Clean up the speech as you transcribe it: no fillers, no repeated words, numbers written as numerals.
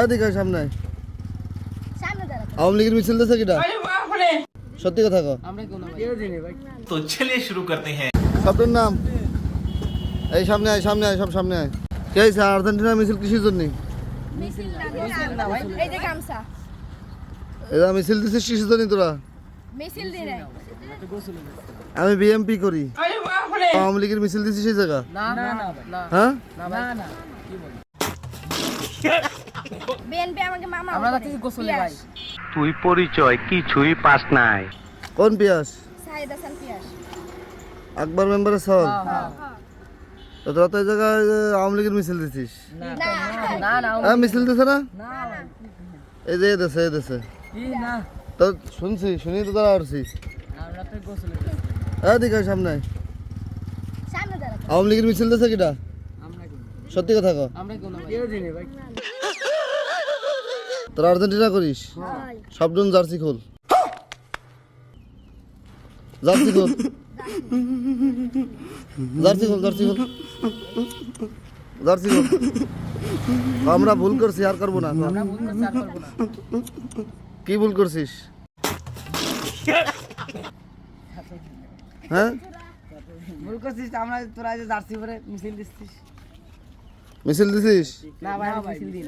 এদিকে সামনে আওয়ামী লীগের মিছিল দিয়েছে কিটা সত্যি কথা কও तो चलिए शुरू करते हैं। সবটার নাম এই সামনে আয় সামনে আয় সব সামনে আয় কে হয়েছে আর্জেন্টিনা মিছিল কিসের জন্য এরা মিছিল দিছিস কিসের জন্য তোরা আমি বিএমপি করি আওয়ামী লীগের মিছিল দিছিস সেই জায়গা হ্যাঁ তুই পরিচয় কিছুই পাস নাই। কোন পিয়াস আকবর মেম্বারের সব তো তোরা তো এই জায়গায় আওয়ামী লীগের মিছিল দিছিস হ্যাঁ মিছিল দিছে না এই যে এদেশে তো শুনছি শুনি তো তারা আসছি এদিকে সামনে আওয়ামী লীগের মিছিল দিয়েছে কিটা সত্যি কথা কও তোরা আর্জেন্টিনা করিস সবজন জার্সি খোল জার্সি খোল জার্সি খোল জার্সি খোল জার্সি খোল আমরা ভুল করছি আর করবো না কি ভুল করছিস হ্যাঁ ভুল করছিস আমরা তোরা যে জার্সি পরে মিছিল দিছিস মিছিল দিছিস না ভাই মিছিল দিই